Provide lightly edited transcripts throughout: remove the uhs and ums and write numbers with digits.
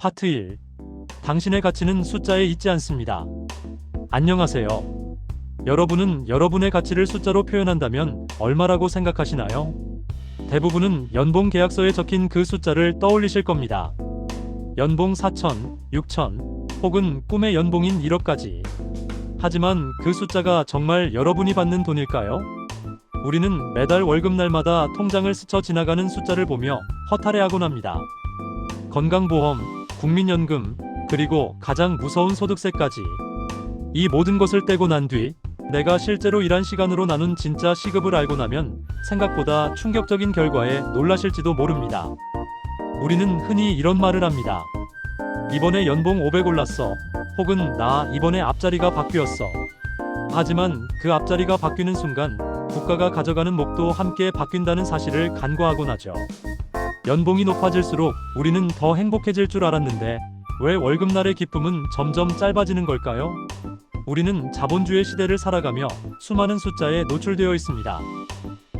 파트 1. 당신의 가치는 숫자에 있지 않습니다. 안녕하세요. 여러분은 여러분의 가치를 숫자로 표현한다면 얼마라고 생각하시나요? 대부분은 연봉 계약서에 적힌 그 숫자를 떠올리실 겁니다. 연봉 4천, 6천, 혹은 꿈의 연봉인 1억까지. 하지만 그 숫자가 정말 여러분이 받는 돈일까요? 우리는 매달 월급날마다 통장을 스쳐 지나가는 숫자를 보며 허탈해하곤 합니다. 건강보험, 국민연금, 그리고 가장 무서운 소득세까지. 이 모든 것을 떼고 난 뒤 내가 실제로 일한 시간으로 나눈 진짜 시급을 알고 나면 생각보다 충격적인 결과에 놀라실지도 모릅니다. 우리는 흔히 이런 말을 합니다. 이번에 연봉 500 올랐어. 혹은 나 이번에 앞자리가 바뀌었어. 하지만 그 앞자리가 바뀌는 순간 국가가 가져가는 몫도 함께 바뀐다는 사실을 간과하곤 하죠. 연봉이 높아질수록 우리는 더 행복해질 줄 알았는데 왜 월급날의 기쁨은 점점 짧아지는 걸까요? 우리는 자본주의 시대를 살아가며 수많은 숫자에 노출되어 있습니다.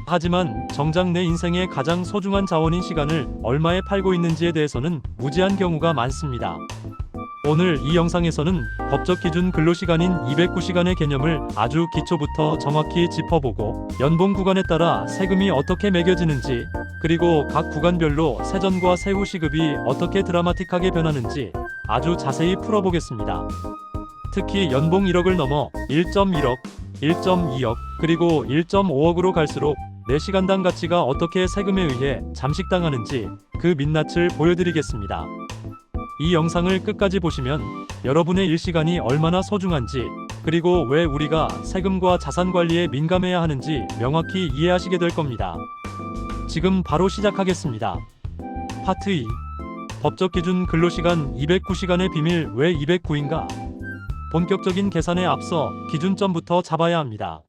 하지만 정작 내 인생의 가장 소중한 자원인 시간을 얼마에 팔고 있는지에 대해서는 무지한 경우가 많습니다. 오늘 이 영상에서는 법적 기준 근로시간인 209시간의 개념을 아주 기초부터 정확히 짚어보고 연봉 구간에 따라 세금이 어떻게 매겨지는지, 그리고 각 구간별로 세전과 세후 시급이 어떻게 드라마틱하게 변하는지 아주 자세히 풀어보겠습니다. 특히 연봉 1억을 넘어 1.1억, 1.2억, 그리고 1.5억으로 갈수록 내 시간당 가치가 어떻게 세금에 의해 잠식당하는지 그 민낯을 보여드리겠습니다. 이 영상을 끝까지 보시면 여러분의 일시간이 얼마나 소중한지, 그리고 왜 우리가 세금과 자산 관리에 민감해야 하는지 명확히 이해하시게 될 겁니다. 지금 바로 시작하겠습니다. 파트 2. 법적 기준 근로시간 209시간의 비밀. 왜 209인가? 본격적인 계산에 앞서 기준점부터 잡아야 합니다.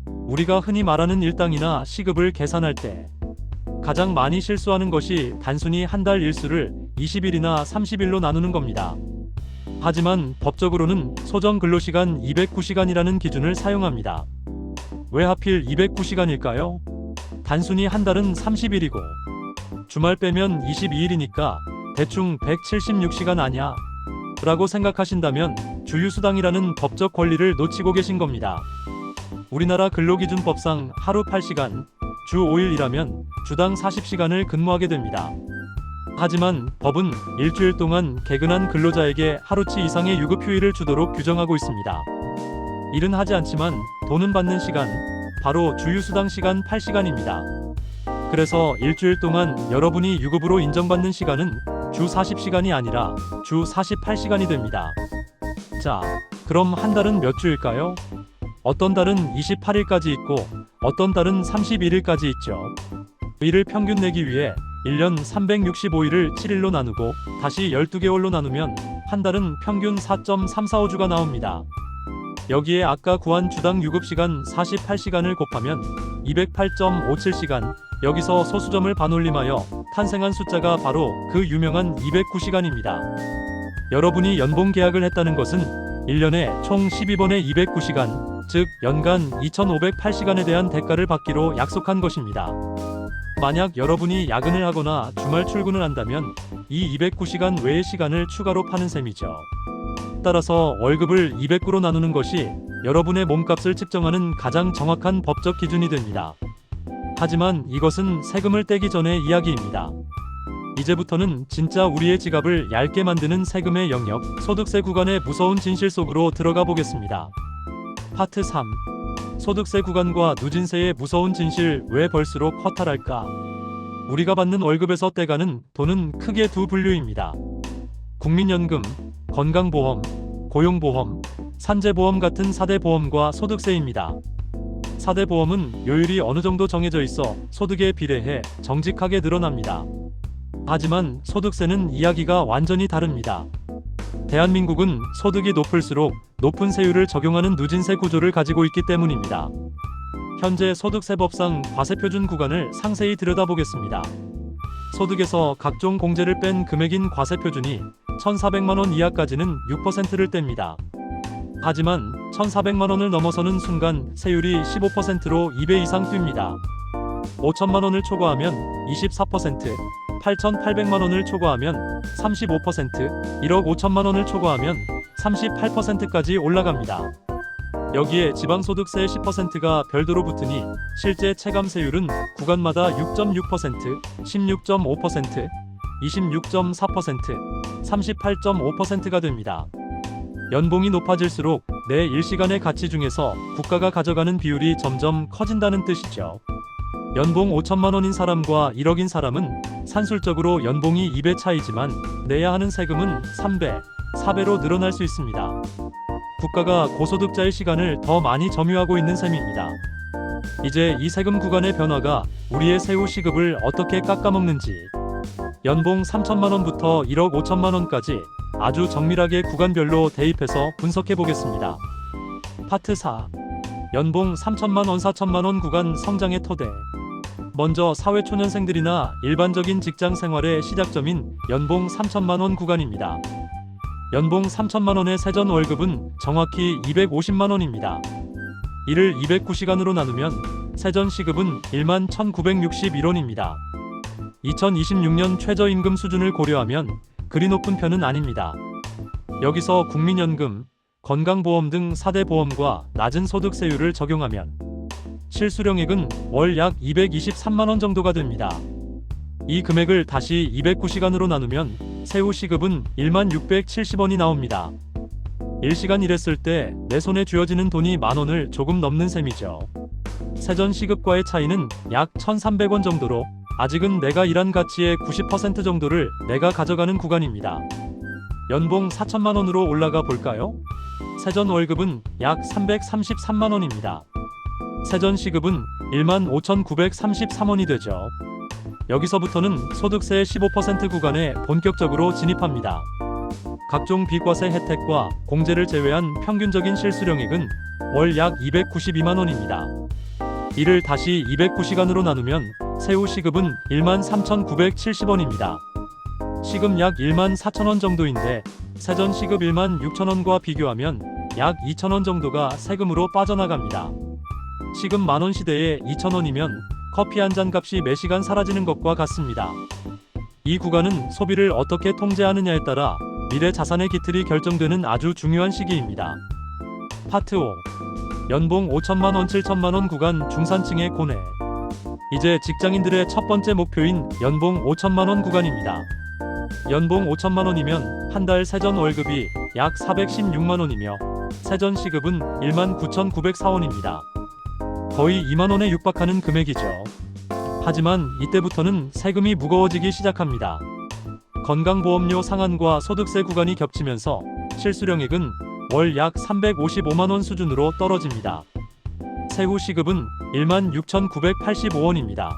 우리가 흔히 말하는 일당이나 시급을 계산할 때 가장 많이 실수하는 것이 단순히 한 달 일수를 20일이나 30일로 나누는 겁니다. 하지만 법적으로는 소정 근로시간 209시간이라는 기준을 사용합니다. 왜 하필 209시간일까요? 단순히 한 달은 30일이고 주말 빼면 22일이니까 대충 176시간 아냐? 라고 생각하신다면 주휴수당이라는 법적 권리를 놓치고 계신 겁니다. 우리나라 근로기준법상 하루 8시간, 주 5일 일하면 주당 40시간을 근무하게 됩니다. 하지만 법은 일주일 동안 개근한 근로자에게 하루치 이상의 유급휴일을 주도록 규정하고 있습니다. 일은 하지 않지만 돈은 받는 시간, 바로 주휴수당 시간 8시간입니다. 그래서 일주일 동안 여러분이 유급으로 인정받는 시간은 주 40시간이 아니라 주 48시간이 됩니다. 자, 그럼 한 달은 몇 주일까요? 어떤 달은 28일까지 있고 어떤 달은 31일까지 있죠. 일을 평균 내기 위해 1년 365일을 7일로 나누고 다시 12개월로 나누면 한 달은 평균 4.345주가 나옵니다. 여기에 아까 구한 주당 유급시간 48시간을 곱하면 208.57시간, 여기서 소수점을 반올림하여 탄생한 숫자가 바로 그 유명한 209시간입니다. 여러분이 연봉 계약을 했다는 것은 1년에 총 12번의 209시간, 즉 연간 2508시간에 대한 대가를 받기로 약속한 것입니다. 만약 여러분이 야근을 하거나 주말 출근을 한다면 이 209시간 외의 시간을 추가로 파는 셈이죠. 따라서 월급을 209로 나누는 것이 여러분의 몸값을 측정하는 가장 정확한 법적 기준이 됩니다. 하지만 이것은 세금을 떼기 전의 이야기입니다. 이제부터는 진짜 우리의 지갑을 얇게 만드는 세금의 영역, 소득세 구간의 무서운 진실 속으로 들어가 보겠습니다. 파트 3. 소득세 구간과 누진세의 무서운 진실. 왜 벌수록 허탈할까? 우리가 받는 월급에서 떼가는 돈은 크게 두 분류입니다. 국민연금, 건강보험, 고용보험, 산재보험 같은 4대 보험과 소득세입니다. 4대 보험은 요율이 어느 정도 정해져 있어 소득에 비례해 정직하게 늘어납니다. 하지만 소득세는 이야기가 완전히 다릅니다. 대한민국은 소득이 높을수록 높은 세율을 적용하는 누진세 구조를 가지고 있기 때문입니다. 현재 소득세법상 과세표준 구간을 상세히 들여다보겠습니다. 소득에서 각종 공제를 뺀 금액인 과세표준이 1,400만원 이하까지는 6%를 뗍니다. 하지만 1,400만원을 넘어서는 순간 세율이 15%로 2배 이상 뜁니다. 5천만원을 초과하면 24%, 8,800만 원을 초과하면 35%, 1억 5천만 원을 초과하면 38%까지 올라갑니다. 여기에 지방소득세 10%가 별도로 붙으니 실제 체감세율은 구간마다 6.6%, 16.5%, 26.4%, 38.5%가 됩니다. 연봉이 높아질수록 내 일시간의 가치 중에서 국가가 가져가는 비율이 점점 커진다는 뜻이죠. 연봉 5천만 원인 사람과 1억인 사람은 산술적으로 연봉이 2배 차이지만 내야 하는 세금은 3배, 4배로 늘어날 수 있습니다. 국가가 고소득자의 시간을 더 많이 점유하고 있는 셈입니다. 이제 이 세금 구간의 변화가 우리의 세후 시급을 어떻게 깎아먹는지, 연봉 3천만 원부터 1억 5천만 원까지 아주 정밀하게 구간별로 대입해서 분석해 보겠습니다. 파트 4. 연봉 3천만 원 4천만 원 구간 성장의 토대. 먼저 사회초년생들이나 일반적인 직장 생활의 시작점인 연봉 3천만 원 구간입니다. 연봉 3천만 원의 세전 월급은 정확히 250만 원입니다. 이를 209시간으로 나누면 세전 시급은 1만 1,961원입니다. 2026년 최저임금 수준을 고려하면 그리 높은 편은 아닙니다. 여기서 국민연금, 건강보험 등 4대 보험과 낮은 소득세율을 적용하면 실수령액은 월 약 223만 원 정도가 됩니다. 이 금액을 다시 209시간으로 나누면 세후 시급은 1만 670원이 나옵니다. 1시간 일했을 때 내 손에 쥐어지는 돈이 만 원을 조금 넘는 셈이죠. 세전 시급과의 차이는 약 1,300원 정도로 아직은 내가 일한 가치의 90% 정도를 내가 가져가는 구간입니다. 연봉 4천만 원으로 올라가 볼까요? 세전 월급은 약 333만 원입니다. 세전 시급은 1만 5,933원이 되죠. 여기서부터는 소득세 15% 구간에 본격적으로 진입합니다. 각종 비과세 혜택과 공제를 제외한 평균적인 실수령액은 월 약 292만 원입니다. 이를 다시 209시간으로 나누면 세후 시급은 1만 3,970원입니다. 시급 약 1만 4천원 정도인데 세전 시급 1만 6천원과 비교하면 약 2천원 정도가 세금으로 빠져나갑니다. 시급 만원 시대에 2천원이면 커피 한 잔 값이 매시간 사라지는 것과 같습니다. 이 구간은 소비를 어떻게 통제하느냐에 따라 미래 자산의 기틀이 결정되는 아주 중요한 시기입니다. 파트 5. 연봉 5천만 원 7천만 원 구간 중산층의 고뇌. 이제 직장인들의 첫 번째 목표인 연봉 5천만 원 구간입니다. 연봉 5천만 원이면 한 달 세전 월급이 약 416만 원이며 세전 시급은 1만 9,904원입니다. 거의 2만 원에 육박하는 금액이죠. 하지만 이때부터는 세금이 무거워지기 시작합니다. 건강보험료 상한과 소득세 구간이 겹치면서 실수령액은 월 약 355만 원 수준으로 떨어집니다. 세후 시급은 1만 6,985원입니다.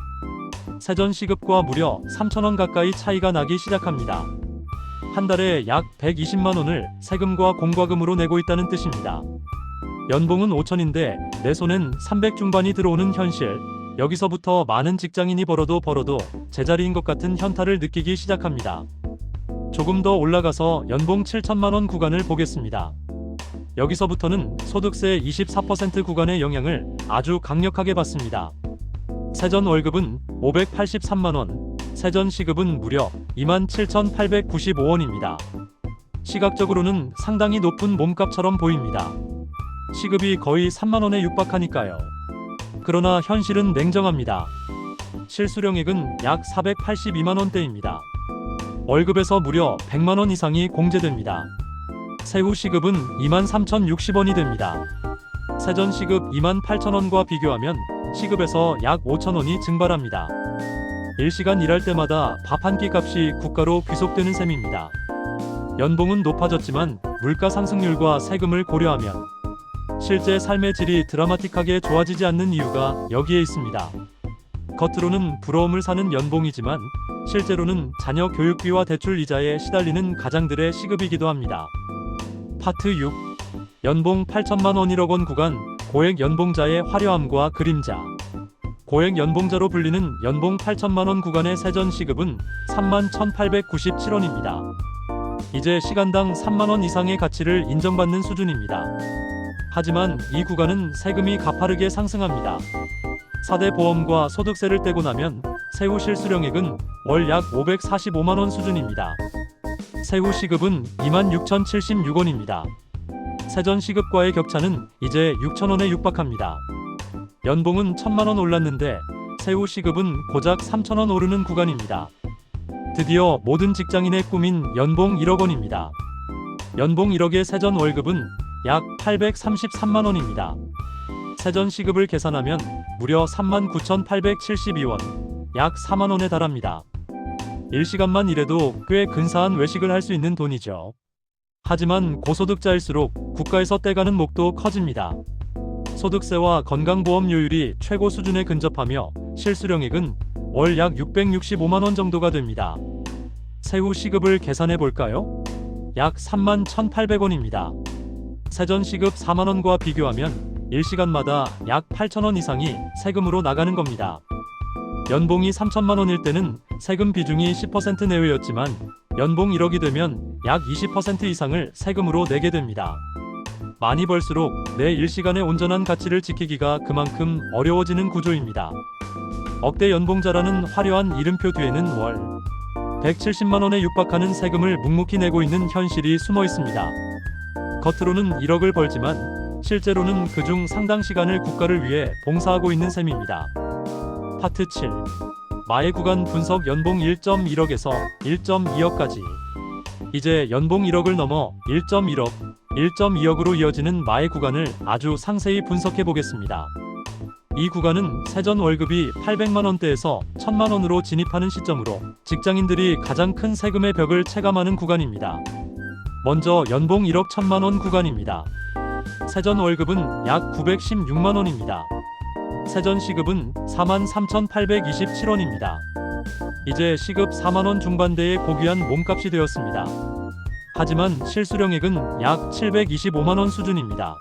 세전 시급과 무려 3천원 가까이 차이가 나기 시작합니다. 한 달에 약 120만 원을 세금과 공과금으로 내고 있다는 뜻입니다. 연봉은 5천인데 내 손엔 300 중반이 들어오는 현실. 여기서부터 많은 직장인이 벌어도 제자리인 것 같은 현타를 느끼기 시작합니다. 조금 더 올라가서 연봉 7천만 원 구간을 보겠습니다. 여기서부터는 소득세 24% 구간의 영향을 아주 강력하게 받습니다. 세전 월급은 583만 원, 세전 시급은 무려 27,895원입니다. 시각적으로는 상당히 높은 몸값처럼 보입니다. 시급이 거의 3만 원에 육박하니까요. 그러나 현실은 냉정합니다. 실수령액은 약 482만 원대입니다. 월급에서 무려 100만 원 이상이 공제됩니다. 세후 시급은 2만 3,060원이 됩니다. 세전 시급 2만 8천원과 비교하면 시급에서 약 5천원이 증발합니다. 1시간 일할 때마다 밥 한 끼 값이 국가로 귀속되는 셈입니다. 연봉은 높아졌지만 물가 상승률과 세금을 고려하면 실제 삶의 질이 드라마틱하게 좋아지지 않는 이유가 여기에 있습니다. 겉으로는 부러움을 사는 연봉이지만 실제로는 자녀 교육비와 대출 이자에 시달리는 가장들의 시급이기도 합니다. 파트 6. 연봉 8천만 원 1억 원 구간 고액 연봉자의 화려함과 그림자. 고액 연봉자로 불리는 연봉 8천만 원 구간의 세전 시급은 3만 1,897원입니다. 이제 시간당 3만 원 이상의 가치를 인정받는 수준입니다. 하지만 이 구간은 세금이 가파르게 상승합니다. 4대 보험과 소득세를 떼고 나면 세후 실수령액은 월 약 545만원 수준입니다. 세후 시급은 26,076원입니다. 세전 시급과의 격차는 이제 6,000원에 육박합니다. 연봉은 1,000만원 올랐는데 세후 시급은 고작 3,000원 오르는 구간입니다. 드디어 모든 직장인의 꿈인 연봉 1억원입니다. 연봉 1억의 세전 월급은 약 833만원입니다. 세전 시급을 계산하면 무려 39,872원, 약 4만원에 달합니다. 1시간만 일해도 꽤 근사한 외식을 할 수 있는 돈이죠. 하지만 고소득자일수록 국가에서 떼가는 몫도 커집니다. 소득세와 건강보험료율이 최고 수준에 근접하며 실수령액은 월 약 665만원 정도가 됩니다. 세후 시급을 계산해 볼까요? 약 31,800원입니다. 세전 시급 4만원과 비교하면 1시간마다 약 8,000원 이상이 세금으로 나가는 겁니다. 연봉이 3천만원일 때는 세금 비중이 10% 내외였지만 연봉 1억이 되면 약 20% 이상을 세금으로 내게 됩니다. 많이 벌수록 내 일시간의 온전한 가치를 지키기가 그만큼 어려워지는 구조입니다. 억대 연봉자라는 화려한 이름표 뒤에는 월 170만원에 육박하는 세금을 묵묵히 내고 있는 현실이 숨어 있습니다. 겉으로는 1억을 벌지만 실제로는 그중 상당 시간을 국가를 위해 봉사하고 있는 셈입니다. 파트 7. 마의 구간 분석. 연봉 1.1억에서 1.2억까지. 이제 연봉 1억을 넘어 1.1억, 1.2억으로 이어지는 마의 구간을 아주 상세히 분석해 보겠습니다. 이 구간은 세전 월급이 800만원대에서 1000만원으로 진입하는 시점으로 직장인들이 가장 큰 세금의 벽을 체감하는 구간입니다. 먼저 연봉 1억 1000만원 구간입니다. 세전 월급은 약 916만원입니다. 세전 시급은 43,827원입니다. 이제 시급 4만원 중반대의 고귀한 몸값이 되었습니다. 하지만 실수령액은 약 725만원 수준입니다.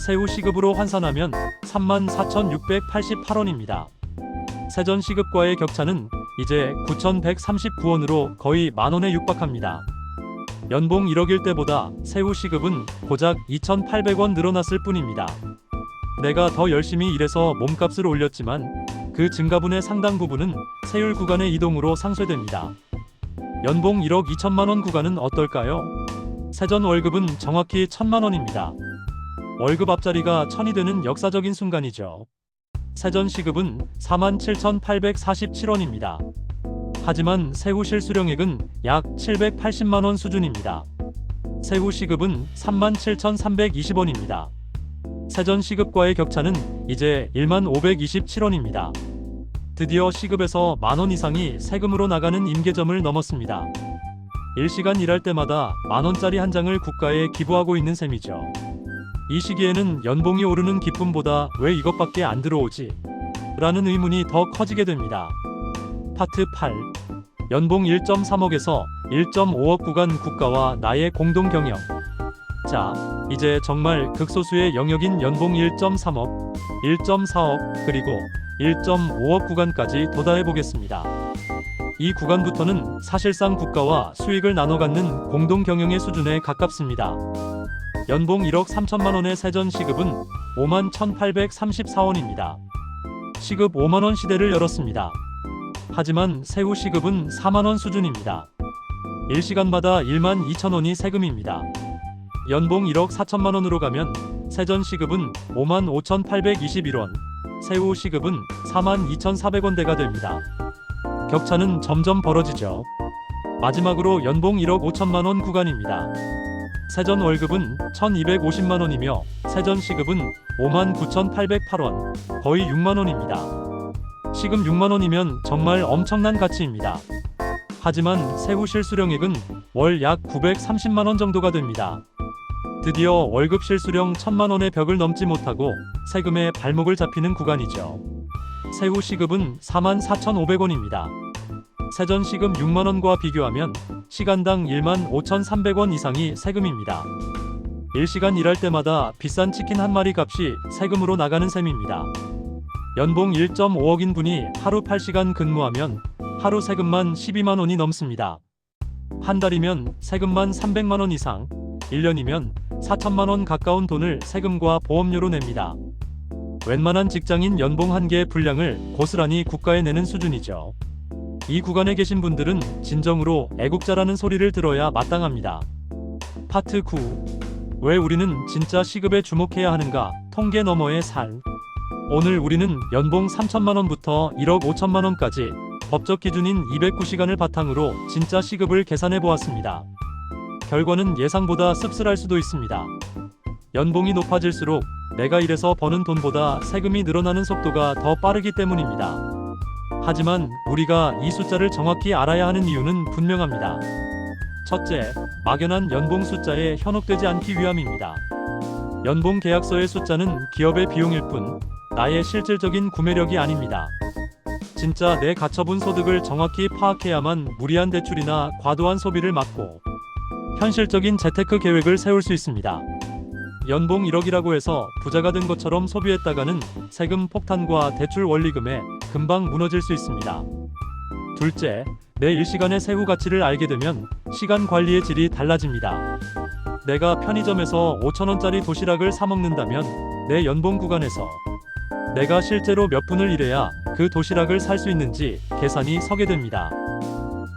세후 시급으로 환산하면 34,688원입니다. 세전 시급과의 격차는 이제 9,139원으로 거의 만원에 육박합니다. 연봉 1억일 때보다 세후 시급은 고작 2,800원 늘어났을 뿐입니다. 내가 더 열심히 일해서 몸값을 올렸지만 그 증가분의 상당 부분은 세율 구간의 이동으로 상쇄됩니다. 연봉 1억 2천만원 구간은 어떨까요? 세전 월급은 정확히 1,000만원입니다. 월급 앞자리가 1,000이 되는 역사적인 순간이죠. 세전 시급은 47,847원입니다. 하지만 세후 실수령액은 약 780만원 수준입니다. 세후 시급은 37,320원입니다. 세전 시급과의 격차는 이제 15,527원입니다. 드디어 시급에서 만원 이상이 세금으로 나가는 임계점을 넘었습니다. 1시간 일할 때마다 만원짜리 한 장을 국가에 기부하고 있는 셈이죠. 이 시기에는 연봉이 오르는 기쁨보다 왜 이것밖에 안 들어오지? 라는 의문이 더 커지게 됩니다. 파트 8. 연봉 1.3억에서 1.5억 구간 국가와 나의 공동 경영. 자, 이제 정말 극소수의 영역인 연봉 1.3억, 1.4억, 그리고 1.5억 구간까지 도달해 보겠습니다. 이 구간부터는 사실상 국가와 수익을 나눠 갖는 공동 경영의 수준에 가깝습니다. 연봉 1억 3천만원의 세전 시급은 51,834원입니다. 시급 5만원 시대를 열었습니다. 하지만 세후 시급은 4만원 수준입니다. 1시간마다 12,000원이 세금입니다. 연봉 1억 4천만원으로 가면 세전 시급은 55,821원, 세후 시급은 42,400원대가 됩니다. 격차는 점점 벌어지죠. 마지막으로 연봉 1억 5천만원 구간입니다. 세전 월급은 1,250만원이며 세전 시급은 59,808원, 거의 6만원입니다. 시급 6만원이면 정말 엄청난 가치입니다. 하지만 세후 실수령액은 월 약 930만원 정도가 됩니다. 드디어 월급 실수령 1,000만원의 벽을 넘지 못하고 세금에 발목을 잡히는 구간이죠. 세후 시급은 44,500원입니다. 세전 시급 6만원과 비교하면 시간당 15,300원 이상이 세금입니다. 1시간 일할 때마다 비싼 치킨 한 마리 값이 세금으로 나가는 셈입니다. 연봉 1.5억인 분이 하루 8시간 근무하면 하루 세금만 12만원이 넘습니다. 한 달이면 세금만 300만원 이상, 1년이면 4천만원 가까운 돈을 세금과 보험료로 냅니다. 웬만한 직장인 연봉 한 개의 분량을 고스란히 국가에 내는 수준이죠. 이 구간에 계신 분들은 진정으로 애국자라는 소리를 들어야 마땅합니다. 파트 9. 왜 우리는 진짜 시급에 주목해야 하는가? 통계 너머의 살. 오늘 우리는 연봉 3천만 원부터 1억 5천만 원까지 법적 기준인 209시간을 바탕으로 진짜 시급을 계산해 보았습니다. 결과는 예상보다 씁쓸할 수도 있습니다. 연봉이 높아질수록 내가 일해서 버는 돈보다 세금이 늘어나는 속도가 더 빠르기 때문입니다. 하지만 우리가 이 숫자를 정확히 알아야 하는 이유는 분명합니다. 첫째, 막연한 연봉 숫자에 현혹되지 않기 위함입니다. 연봉 계약서의 숫자는 기업의 비용일 뿐 나의 실질적인 구매력이 아닙니다. 진짜 내 가처분 소득을 정확히 파악해야만 무리한 대출이나 과도한 소비를 막고 현실적인 재테크 계획을 세울 수 있습니다. 연봉 1억이라고 해서 부자가 된 것처럼 소비했다가는 세금 폭탄과 대출 원리금에 금방 무너질 수 있습니다. 둘째, 내 일시간의 세후 가치를 알게 되면 시간 관리의 질이 달라집니다. 내가 편의점에서 5,000원짜리 도시락을 사 먹는다면 내 연봉 구간에서 내가 실제로 몇 분을 일해야 그 도시락을 살 수 있는지 계산이 서게 됩니다.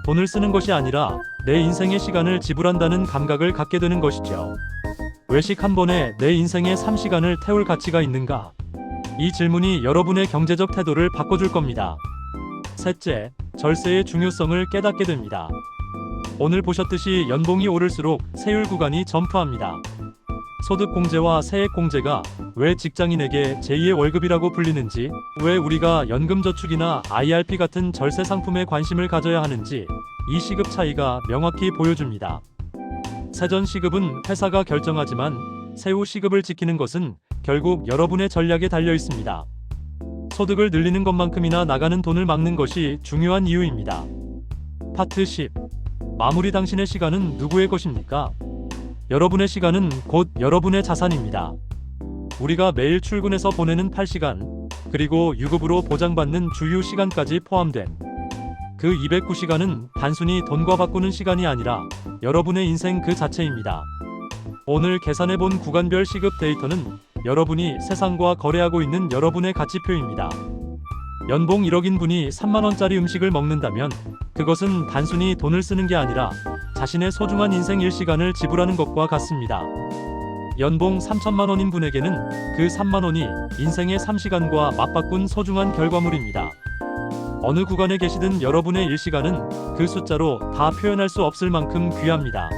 돈을 쓰는 것이 아니라 내 인생의 시간을 지불한다는 감각을 갖게 되는 것이죠. 외식 한 번에 내 인생의 3시간을 태울 가치가 있는가? 이 질문이 여러분의 경제적 태도를 바꿔줄 겁니다. 셋째, 절세의 중요성을 깨닫게 됩니다. 오늘 보셨듯이 연봉이 오를수록 세율 구간이 점프합니다. 소득공제와 세액공제가 왜 직장인에게 제2의 월급이라고 불리는지, 왜 우리가 연금저축이나 IRP 같은 절세 상품에 관심을 가져야 하는지 이 시급 차이가 명확히 보여줍니다. 세전 시급은 회사가 결정하지만 세후 시급을 지키는 것은 결국 여러분의 전략에 달려 있습니다. 소득을 늘리는 것만큼이나 나가는 돈을 막는 것이 중요한 이유입니다. 파트 10. 마무리. 당신의 시간은 누구의 것입니까? 여러분의 시간은 곧 여러분의 자산입니다. 우리가 매일 출근해서 보내는 8시간, 그리고 유급으로 보장받는 주휴 시간까지 포함된 그 209시간은 단순히 돈과 바꾸는 시간이 아니라 여러분의 인생 그 자체입니다. 오늘 계산해본 구간별 시급 데이터는 여러분이 세상과 거래하고 있는 여러분의 가치표입니다. 연봉 1억인 분이 3만원짜리 음식을 먹는다면 그것은 단순히 돈을 쓰는 게 아니라 자신의 소중한 인생 1시간을 지불하는 것과 같습니다. 연봉 3천만 원인 분에게는 그 3만 원이 인생의 3시간과 맞바꾼 소중한 결과물입니다. 어느 구간에 계시든 여러분의 1시간은 그 숫자로 다 표현할 수 없을 만큼 귀합니다.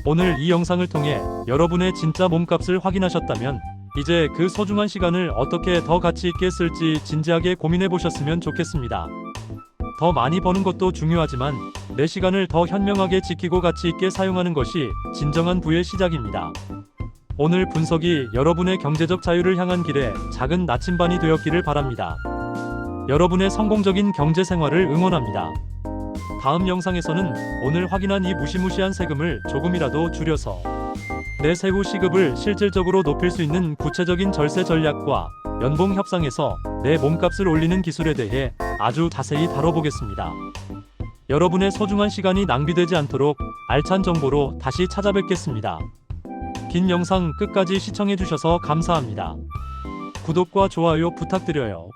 오늘 이 영상을 통해 여러분의 진짜 몸값을 확인하셨다면 이제 그 소중한 시간을 어떻게 더 가치 있게 쓸지 진지하게 고민해 보셨으면 좋겠습니다. 더 많이 버는 것도 중요하지만 내 시간을 더 현명하게 지키고 가치 있게 사용하는 것이 진정한 부의 시작입니다. 오늘 분석이 여러분의 경제적 자유를 향한 길에 작은 나침반이 되었기를 바랍니다. 여러분의 성공적인 경제 생활을 응원합니다. 다음 영상에서는 오늘 확인한 이 무시무시한 세금을 조금이라도 줄여서 내 세후 시급을 실질적으로 높일 수 있는 구체적인 절세 전략과 연봉 협상에서 내 몸값을 올리는 기술에 대해 아주 자세히 다뤄보겠습니다. 여러분의 소중한 시간이 낭비되지 않도록 알찬 정보로 다시 찾아뵙겠습니다. 긴 영상 끝까지 시청해주셔서 감사합니다. 구독과 좋아요 부탁드려요.